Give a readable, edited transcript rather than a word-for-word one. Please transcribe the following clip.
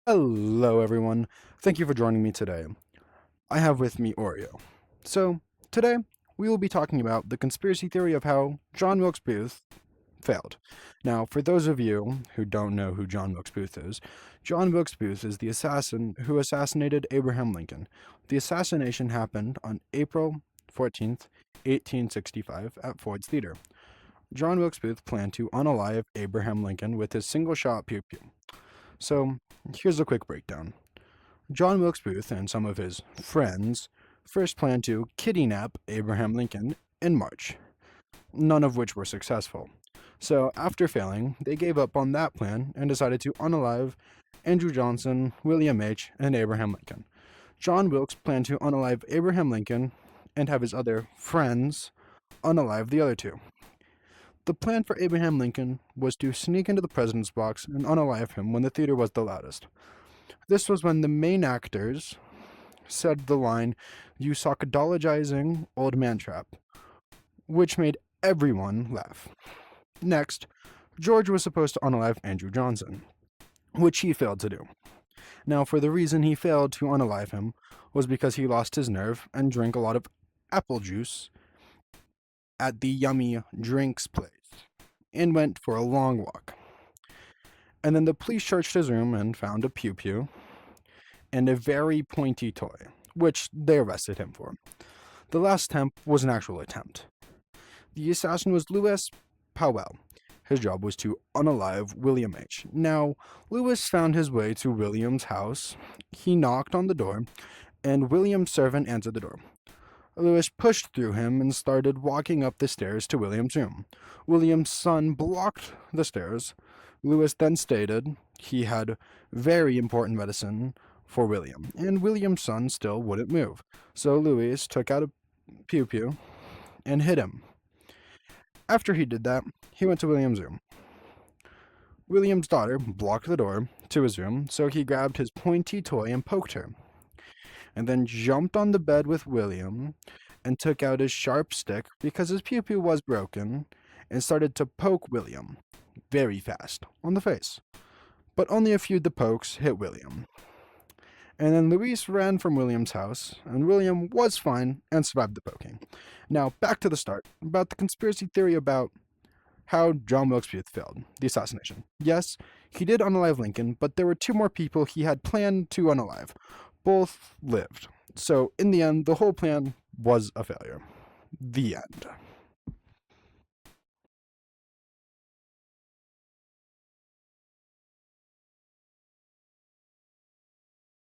Hello, everyone. Thank you for joining me today. I have with me Oreo. So, today we will be talking about the conspiracy theory of how John Wilkes Booth failed. Now, for those of you who don't know who John Wilkes Booth is, John Wilkes Booth is the assassin who assassinated Abraham Lincoln. The assassination happened on April 14th, 1865, at Ford's Theater. John Wilkes Booth planned to unalive Abraham Lincoln with his single shot pew pew. So, here's a quick breakdown. John Wilkes Booth and some of his friends first planned to kidnap Abraham Lincoln in March, none of which were successful. So, after failing, they gave up on that plan and decided to unalive Andrew Johnson, William H., and Abraham Lincoln. John Wilkes planned to unalive Abraham Lincoln and have his other friends unalive the other two. The plan for Abraham Lincoln was to sneak into the president's box and unalive him when the theater was the loudest. This was when the main actors said the line, "You psychologizing old man trap," which made everyone laugh. Next, George was supposed to unalive Andrew Johnson, which he failed to do. Now, for the reason he failed to unalive him was because he lost his nerve and drank a lot of apple juice at the Yummy Drinks place and went for a long walk. And then the police searched his room and found a pew pew and a very pointy toy, which they arrested him for. The last attempt was an actual attempt. The assassin was Louis Powell. His job was to unalive William H. Now, Louis found his way to William's house. He knocked on the door, and William's servant answered the door. Louis pushed through him and started walking up the stairs to William's room. William's son blocked the stairs. Louis then stated he had very important medicine for William, and William's son still wouldn't move. So Louis took out a pew pew and hit him. After he did that, he went to William's room. William's daughter blocked the door to his room, so he grabbed his pointy toy and poked her, and then jumped on the bed with William and took out his sharp stick because his pew pew was broken and started to poke William very fast on the face. But only a few of the pokes hit William. And then Louise ran from William's house, and William was fine and survived the poking. Now, back to the start, about the conspiracy theory about how John Wilkes Booth failed, the assassination. Yes, he did unalive Lincoln, but there were two more people he had planned to unalive. Both lived. So, in the end, the whole plan was a failure. The end.